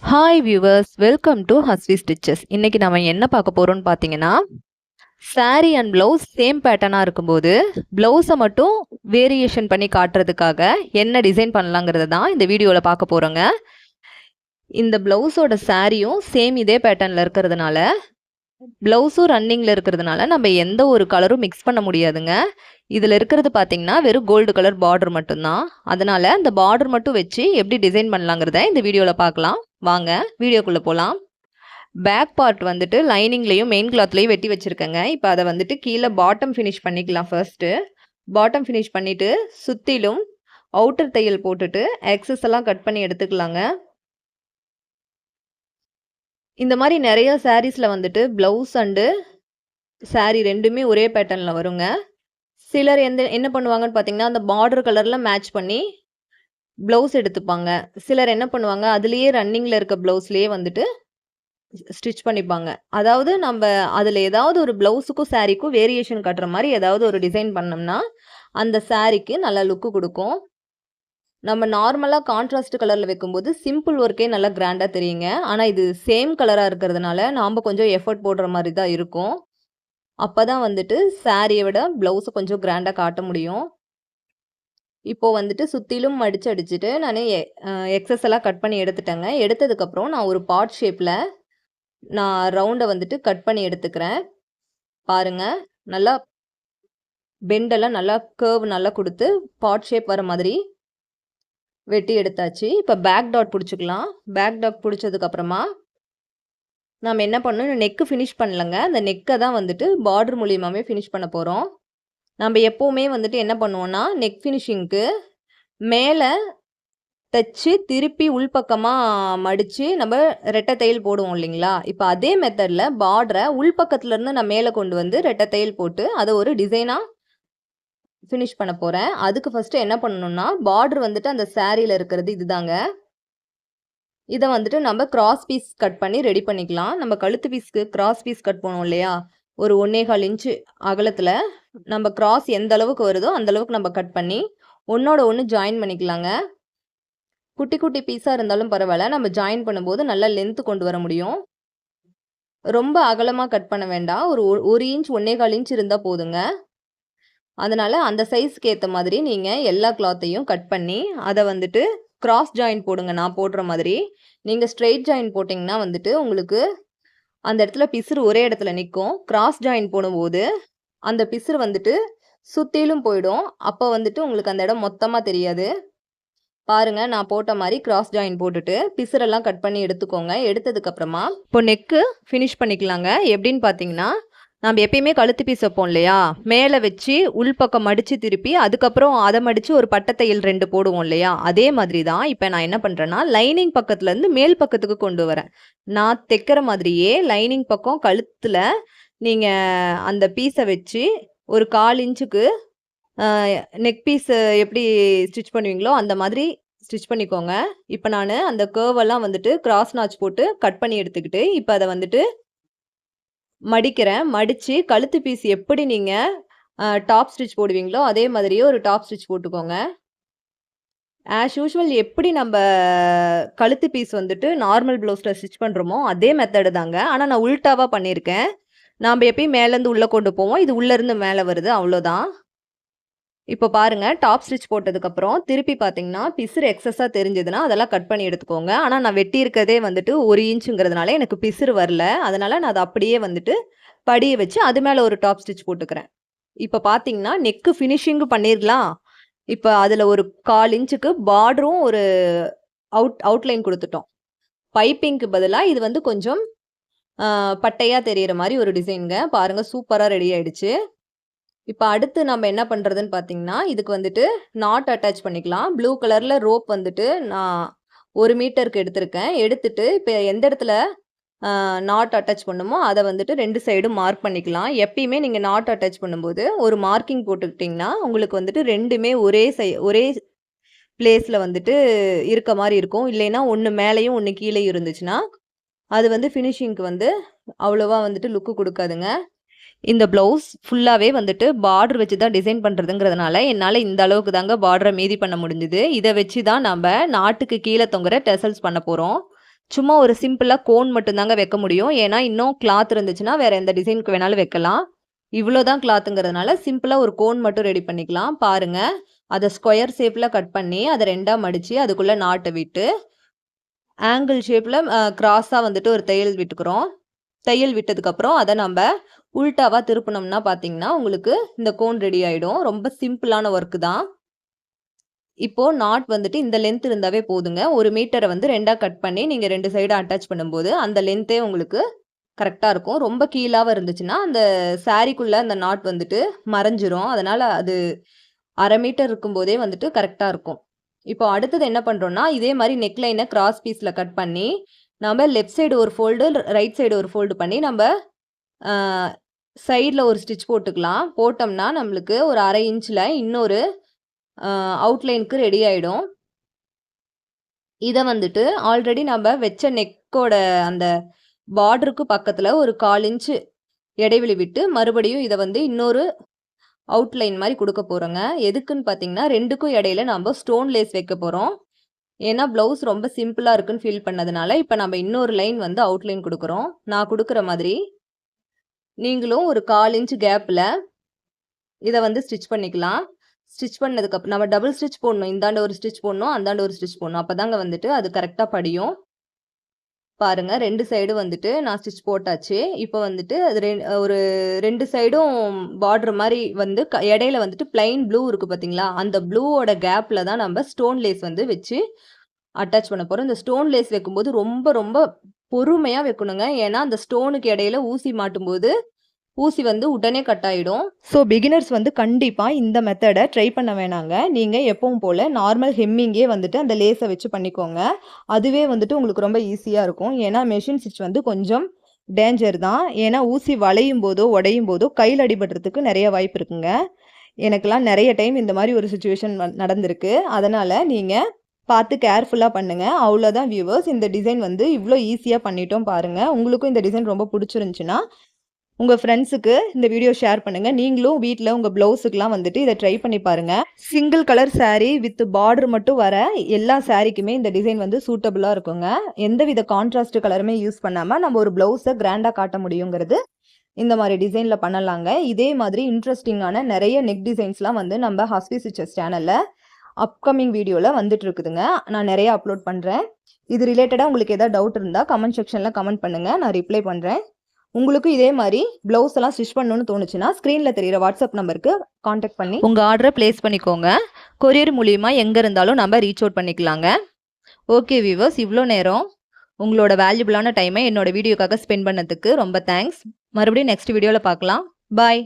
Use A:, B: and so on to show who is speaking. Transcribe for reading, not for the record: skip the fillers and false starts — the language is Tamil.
A: Hi viewers, welcome to Hasvi stitches. இன்னைக்கு நம்ம என்ன பார்க்க போறோம்னு பார்த்தீங்கன்னா, சாரி அண்ட் பிளவுஸ் சேம் பேட்டர்னாக இருக்கும்போது பிளவுஸை மட்டும் வேரியேஷன் பண்ணி காட்டுறதுக்காக என்ன டிசைன் பண்ணலாங்கிறத தான் இந்த வீடியோவில் பார்க்க போகிறோங்க. இந்த பிளவுஸோட சாரியும் சேம் இதே பேட்டர்னில் இருக்கிறதுனால, பிளவுஸும் ரன்னிங்கில் இருக்கிறதுனால நம்ம எந்த ஒரு கலரும் மிக்ஸ் பண்ண முடியாதுங்க. இதில் இருக்கிறது பார்த்தீங்கன்னா வெறும் கோல்டு கலர் பார்டர் மட்டும்தான். அதனால் இந்த பார்டர் மட்டும் வச்சு எப்படி டிசைன் பண்ணலாங்கிறத இந்த வீடியோவில் பார்க்கலாம். வாங்க வீடியோக்குள்ளே போகலாம். பேக் பார்ட் வந்துட்டு லைனிங்லேயும் மெயின் கிளாத்லேயும் வெட்டி வச்சுருக்கேங்க. இப்போ அதை வந்துட்டு கீழே பாட்டம் ஃபினிஷ் பண்ணிக்கலாம். ஃபர்ஸ்ட்டு பாட்டம் ஃபினிஷ் பண்ணிவிட்டு சுற்றிலும் அவுட்டர் தையல் போட்டுட்டு எக்ஸஸ் எல்லாம் கட் பண்ணி எடுத்துக்கலாங்க. இந்த மாதிரி நிறைய சாரீஸில் வந்துட்டு ப்ளவுஸ் அண்டு சாரீ ரெண்டுமே ஒரே பேட்டர்னில் வருங்க. சிலர் என்ன பண்ணுவாங்கன்னு பார்த்தீங்கன்னா, அந்த பார்டர் கலரில் மேட்ச் பண்ணி ப்ளவுஸ் எடுத்துப்பாங்க. சிலர் என்ன பண்ணுவாங்க, அதுலேயே ரன்னிங்கில் இருக்க ப்ளவுஸ்லேயே வந்துட்டு ஸ்டிச் பண்ணிப்பாங்க. அதாவது நம்ம அதில் ஏதாவது ஒரு ப்ளவுஸுக்கும் சாரீக்கும் வேரியேஷன் காட்டுற மாதிரி ஏதாவது ஒரு டிசைன் பண்ணோம்னா அந்த சாரீக்கு நல்லா லுக்கு கொடுக்கும். நம்ம நார்மலாக கான்ட்ராஸ்ட் கலரில் வைக்கும்போது சிம்பிள் ஒர்க்கே நல்லா கிராண்டாக தெரியுங்க. ஆனால் இது சேம் கலராக இருக்கிறதுனால நாம் கொஞ்சம் எஃபர்ட் போடுற மாதிரி தான் இருக்கும். அப்போ தான் வந்துட்டு சாரியை விட ப்ளவுஸை கொஞ்சம் கிராண்டாக காட்ட முடியும். இப்போது வந்துட்டு சுற்றிலும் அடிச்சுட்டு நான் எக்ஸஸ் எல்லாம் கட் பண்ணி எடுத்துட்டேங்க. எடுத்ததுக்கப்புறம் நான் ஒரு பாட் ஷேப்பில் நான் ரவுண்டை வந்துட்டு கட் பண்ணி எடுத்துக்கிறேன். பாருங்கள், நல்லா பெண்டெல்லாம் நல்லா கர்வ் நல்லா கொடுத்து பாட் ஷேப் வர மாதிரி வெட்டி எடுத்தாச்சு. இப்போ பேக் டாட் பிடிச்சிக்கலாம். பேக் டாட் பிடிச்சதுக்கப்புறமா நாம் என்ன பண்ணணும், நெக்கு ஃபினிஷ் பண்ணலங்க. அந்த நெக்கை தான் வந்துட்டு பார்டர் மூலியமாகவே ஃபினிஷ் பண்ண போகிறோம். நம்ம எப்போவுமே வந்துட்டு என்ன பண்ணுவோன்னா, நெக் ஃபினிஷிங்க்கு மேலே தைச்சி திருப்பி உள்பக்கமாக மடித்து நம்ம ரெட்டை தையல் போடுவோம் இல்லைங்களா. இப்போ அதே மெத்தடில் பார்டரை உள்பக்கத்துலேருந்து நான் மேலே கொண்டு வந்து ரெட்டை தையல் போட்டு அதை ஒரு டிசைனாக ஃபினிஷ் பண்ண போகிறேன். அதுக்கு ஃபஸ்ட்டு என்ன பண்ணணும்னா, பார்டர் வந்துட்டு அந்த சாரியில் இருக்கிறது இதுதாங்க. இதை வந்துட்டு நம்ம கிராஸ் பீஸ் கட் பண்ணி ரெடி பண்ணிக்கலாம். நம்ம கழுத்து பீஸ்க்கு கிராஸ் பீஸ் கட் பண்ணுவோம் இல்லையா, ஒரு 1.25 இன்ச்சு அகலத்தில் நம்ம கிராஸ் எந்த அளவுக்கு வருதோ அந்த அளவுக்கு நம்ம கட் பண்ணி ஒன்றோட ஒன்று ஜாயின் பண்ணிக்கலாங்க. குட்டி குட்டி பீஸாக இருந்தாலும் பரவாயில்ல, நம்ம ஜாயின் பண்ணும்போது நல்லா லென்த்து கொண்டு வர முடியும். ரொம்ப அகலமாக கட் பண்ண வேண்டாம். ஒரு 1 இன்ச் 1.25 இன்ச் இருந்தால் போதுங்க. அதனால் அந்த சைஸ்க்கு ஏற்ற மாதிரி நீங்கள் எல்லா கிளாத்தையும் கட் பண்ணி அதை வந்துட்டு கிராஸ் ஜாயின் போடுங்க. நான் போடுற மாதிரி நீங்கள் ஸ்ட்ரெயிட் ஜாயின் போட்டிங்கன்னா வந்துட்டு உங்களுக்கு அந்த இடத்துல பிசுறு ஒரே இடத்துல நிற்கும். கிராஸ் ஜாயின் போடும்போது அந்த பிசுறு வந்துட்டு சுற்றிலும் போயிடும். அப்போ வந்துட்டு உங்களுக்கு அந்த இடம் மொத்தமாக தெரியாது. பாருங்கள், நான் போட்ட மாதிரி கிராஸ் ஜாயின் போட்டுட்டு பிசுரெல்லாம் கட் பண்ணி எடுத்துக்கோங்க. எடுத்ததுக்கப்புறமா இப்போ நெக்கு ஃபினிஷ் பண்ணிக்கலாங்க. எப்படின்னு பார்த்தீங்கன்னா, நம்ம எப்பயுமே கழுத்து பீஸ் வைப்போம் இல்லையா, மேலே வச்சு உள்பக்கம் மடித்து திருப்பி அதுக்கப்புறம் அதை மடித்து ஒரு பட்டத்தையில் 2 போடுவோம் இல்லையா, அதே மாதிரி தான் இப்போ நான் என்ன பண்ணுறேன்னா, லைனிங் பக்கத்துலேருந்து மேல் பக்கத்துக்கு கொண்டு வரேன். நான் தைக்கிற மாதிரியே லைனிங் பக்கம் கழுத்தில் நீங்கள் அந்த பீஸை வச்சு ஒரு 1/4 இன்ச்சுக்கு நெக் பீஸ் எப்படி ஸ்டிச் பண்ணுவீங்களோ அந்த மாதிரி ஸ்டிச் பண்ணிக்கோங்க. இப்போ நான் அந்த கர்வெல்லாம் வந்துட்டு கிராஸ் நாச் போட்டு கட் பண்ணி எடுத்துக்கிட்டு இப்போ அதை வந்துட்டு மடிக்கிறேன். மடித்து கழுத்து பீஸ் எப்படி நீங்கள் டாப் ஸ்டிச் போடுவீங்களோ அதே மாதிரியே ஒரு டாப் ஸ்டிச் போட்டுக்கோங்க. ஆஸ் யூஷுவல் எப்படி நம்ம கழுத்து பீஸ் வந்துட்டு நார்மல் ப்ளவுஸில் ஸ்டிச் பண்ணுறோமோ அதே மெத்தடு தாங்க. ஆனால் நான் உல்ட்டாவாக பண்ணியிருக்கேன். நாம் எப்பயும் மேலேருந்து உள்ளே கொண்டு போவோம், இது உள்ளேருந்து மேலே வருது, அவ்வளோதான். இப்போ பாருங்கள், டாப் ஸ்டிச் போட்டதுக்கப்புறம் திருப்பி பார்த்தீங்கன்னா பிசுறு எக்ஸஸாக தெரிஞ்சதுன்னா அதெல்லாம் கட் பண்ணி எடுத்துக்கோங்க. ஆனால் நான் வெட்டி இருக்கதே வந்துட்டு 1 இன்ச்சுங்கிறதுனால எனக்கு பிசுறு வரல. அதனால் நான் அதை அப்படியே வந்துட்டு படியை வச்சு அது மேலே ஒரு டாப் ஸ்டிச் போட்டுக்கிறேன். இப்போ பார்த்தீங்கன்னா நெக்கு ஃபினிஷிங்கு பண்ணிடலாம். இப்போ அதில் ஒரு 1/4 இன்ச்சுக்கு பார்டரும் ஒரு அவுட்லைன் கொடுத்துட்டோம். பைப்பிங்க்கு பதிலாக இது வந்து கொஞ்சம் பட்டையாக தெரிகிற மாதிரி ஒரு டிசைனுங்க. பாருங்கள், சூப்பராக ரெடி ஆகிடுச்சு. இப்போ அடுத்து நம்ம என்ன பண்ணுறதுன்னு பார்த்தீங்கன்னா, இதுக்கு வந்துட்டு நாட் அட்டாச் பண்ணிக்கலாம். ப்ளூ கலரில் ரோப் வந்துட்டு நான் 1 மீட்டருக்கு எடுத்திருக்கேன். எடுத்துட்டு இப்போ எந்த இடத்துல நாட் அட்டாச் பண்ணுமோ அதை வந்துட்டு 2 சைடும் மார்க் பண்ணிக்கலாம். எப்பயுமே நீங்கள் நாட் அட்டாச் பண்ணும்போது ஒரு மார்க்கிங் போட்டுக்கிட்டிங்கன்னா உங்களுக்கு வந்துட்டு 2மே ஒரே பிளேஸில் வந்துட்டு இருக்க மாதிரி இருக்கும். இல்லைன்னா ஒன்று மேலேயும் ஒன்று கீழேயும் இருந்துச்சுன்னா அது வந்து ஃபினிஷிங்க்கு வந்து அவ்வளோவா வந்துட்டு லுக்கு கொடுக்காதுங்க. இந்த ப்ளவுஸ் ஃபுல்லாகவே வந்துட்டு பார்டர் வச்சு தான் டிசைன் பண்ணுறதுங்கிறதுனால என்னால் இந்த அளவுக்கு தாங்க பார்டரை மீதி பண்ண முடிஞ்சுது. இதை வச்சு தான் நம்ம நாட்டுக்கு கீழே தொங்குற டெசல்ஸ் பண்ண போகிறோம். சும்மா ஒரு சிம்பிளா கோன் மட்டும் தாங்க வைக்க முடியும். ஏன்னா இன்னும் கிளாத் இருந்துச்சுன்னா வேற எந்த டிசைனுக்கு வேணாலும் வைக்கலாம். இவ்ளோ தான் கிளாத்துங்கிறதுனால சிம்பிளா ஒரு கோன் மட்டும் ரெடி பண்ணிக்கலாம். பாருங்க. அத ஸ்கொயர் ஷேப்ல கட் பண்ணி அத 2ஆ மடிச்சு அதுக்குள்ள நாட்ட விட்டு ஆங்கிள் ஷேப்ல கிராஸா வந்துட்டு ஒரு தையல் விட்டுக்கிறோம். தையல் விட்டதுக்கப்புறம் அத நம்ப உல்டாவா திருப்புனோம்னா பார்த்தீங்கன்னா, உங்களுக்கு இந்த கோன் ரெடி ஆயிடும். ரொம்ப சிம்பிளான ஒர்க் தான். இப்போ நாட் வந்துட்டு இந்த லென்த் இருந்தாவே போதுங்க. 1 மீட்டர வந்து 2ஆ கட் பண்ணி நீங்க 2 சைடும் அட்டாச் பண்ணும்போது, அந்த லென்த்தே உங்களுக்கு கரெக்ட்டா இருக்கும். ரொம்ப கீழாவ இருந்துச்சுன்னா, அந்த சாரிக்குள்ள அந்த நாட் வந்துட்டு மறைஞ்சிரும். அதனால அது 1/2 மீட்டர் இருக்கும்போதே வந்துட்டு கரெக்ட்டா இருக்கும். இப்போ அடுத்தது என்ன பண்றோம்னா, இதே மாரி நெக் லைன கிராஸ் பீஸ்ல கட் பண்ணி, நம்ம லெஃப்ட் சைடு ஒரு ஃபோல்டு, ரைட் சைடு ஒரு ஃபோல்டு பண்ணி நம்ப அ சைடுல ஒரு ஸ்டிட்ச் போட்டுக்கலாம். போட்டோம்னா, நம்மளுக்கு ஒரு 1/2 இன்ச்ல இன்னொரு அவுட்லைனுக்கு ரெடி ஆயிடும். இத வந்துட்டு ஆல்ரெடி நம்ப வச்ச நெக்கோட அந்த பார்டருக்கு பக்கத்துல ஒரு 1/4 இன்ச் இடைவெளி விட்டு, மறுபடியும் இத வந்து இன்னொரு அவுட்லைன் மாரி குடுக்க போறோங்க. எதுக்குன்னு பார்த்தீங்கன்னா, 2க்கும் இடையில நம்ப ஸ்டோன் லேஸ் வைக்க போறோம். ஏன்னா, ப்ளவுஸ் ரொம்ப சிம்பிளா இருக்குன்னு ஃபீல் பண்ணதுனால, இப்ப நம்ம இன்னொரு லைன் வந்து அவுட்லைன் குடுக்குறோம். நான் குடுக்குற மாதிரி, நீங்களும் ஒரு 1/4 இன்ச் கேப்ல இத வந்து ஸ்டிட்ச் பண்ணிக்கலாம். ஸ்டிட்ச் நம்ம டபுள் ஸ்டிட்ச் போடணும். இந்தாண்ட ஒரு ஸ்டிட்ச் போடணும், அந்தாண்ட ஒரு ஸ்டிட்ச் போடணும். அப்பதாங்க வந்துட்டு அது கரெக்ட்டா படியும். பாருங்க 2 சைடும் வந்துட்டு நான் ஸ்டிட்ச் போட்டாச்சு. இப்ப வந்துட்டு அது ஒரு 2 சைடும் பார்டர் மாரி வந்து இடையில வந்துட்டு பிளைன் ப்ளூ இருக்கு பார்த்தீங்களா? அந்த ப்ளூவோட கேப்ல தான் நம்ம ஸ்டோன் லேஸ் வந்து வச்சு அட்டாச் பண்ண போறோம். இந்த ஸ்டோன் லேஸ் வைக்கும்போது ரொம்ப ரொம்ப பொறுமையா வைக்கணுங்க. ஏன்னா, அந்த ஸ்டோனுக்கு இடையில ஊசி மாட்டும்போது ஊசி வந்து உடனே கட் ஆயிடும். ஸோ பிகினர்ஸ் வந்து கண்டிப்பா இந்த மெத்தட ட்ரை பண்ண வேணாங்க. நீங்க எப்பவும் போல நார்மல் ஹெம்மிங்கே வந்துட்டு அந்த லேஸ வச்சு பண்ணிக்கோங்க. அதுவே வந்துட்டு உங்களுக்கு ரொம்ப ஈஸியா இருக்கும். ஏன்னா மெஷின் ஸ்டிச் வந்து கொஞ்சம் டேஞ்சர் தான். ஏன்னா ஊசி வளையும் போதோ, உடையும் போதோ கையில அடிபடுறதுக்கு நெறைய வாய்ப்பு இருக்குங்க. எனக்கெல்லாம் நெறைய டைம் இந்த மாரி ஒரு சிச்சுவேஷன் நடந்திருக்கு. அதனால நீங்க பார்த்து கேர்ஃபுல்லா பண்ணுங்க. அவ்வளோதான் வியூவர்ஸ். இந்த டிசைன் வந்து இவ்ளோ ஈஸியா பண்ணிட்டோம் பாருங்க. உங்களுக்கும் இந்த டிசைன் ரொம்ப புடிச்சிருந்துச்சுன்னா உங்க ஃப்ரெண்ட்ஸுக்கு இந்த வீடியோ ஷேர் பண்ணுங்க. நீங்களும் வீட்ல உங்க ப்ளவுஸுக்குலாம் வந்துட்டு இத ட்ரை பண்ணி பாருங்க. Single colour sorry with border மட்டும் வர எல்லா சாரிக்குமே இந்த டிசைன் வந்து சூட்டபிளா இருக்குங்க. எந்தவித கான்ட்ராஸ்ட் கலருமே யூஸ் பண்ணாம நம்ம ஒரு ப்ளவுஸ கிராண்டா காட்ட முடியுங்கிறது இந்த மாரி டிசைன்ல பண்ணலாங்க. இதே மாதிரி இன்ட்ரஸ்டிங்கான நெறைய நெக் டிசைன்ஸ்லாம் வந்து நம்ம ஹஸ்பி ஸ்டிச்சஸ் சேனல்ல அப்கமிங் வீடியோல வந்துட்டு இருக்குதுங்க. நான் நெறைய அப்லோட் பண்றேன். இது ரிலேட்டடா உங்களுக்கு ஏதாவது டவுட் இருந்தா கமெண்ட் செக்ஷன்ல கமெண்ட் பண்ணுங்க. நான் ரிப்ளை பண்றேன். உங்களுக்கும் இதே மாரி ப்ளவுஸ் எல்லாம் ஸ்டிச் பண்ணணும்னு தோணுச்சுன்னா, ஸ்க்ரீன்ல தெரியிற வாட்ஸ்அப் நம்பருக்கு கான்டாக்ட் பண்ணி உங்க ஆர்டர பிளேஸ் பண்ணிக்கோங்க. கொரியர் மூலியமா எங்க இருந்தாலும் நம்ம ரீச் அவுட் பண்ணிக்கலாங்க. ஓகே வியூவர்ஸ், இவ்ளோ நேரம் உங்களோட வேல்யூபிளான டைமை என்னோட வீடியோக்காக ஸ்பெண்ட் பண்ணதுக்கு ரொம்ப தேங்க்ஸ். மறுபடியும் நெக்ஸ்ட் வீடியோல பார்க்கலாம். பாய்.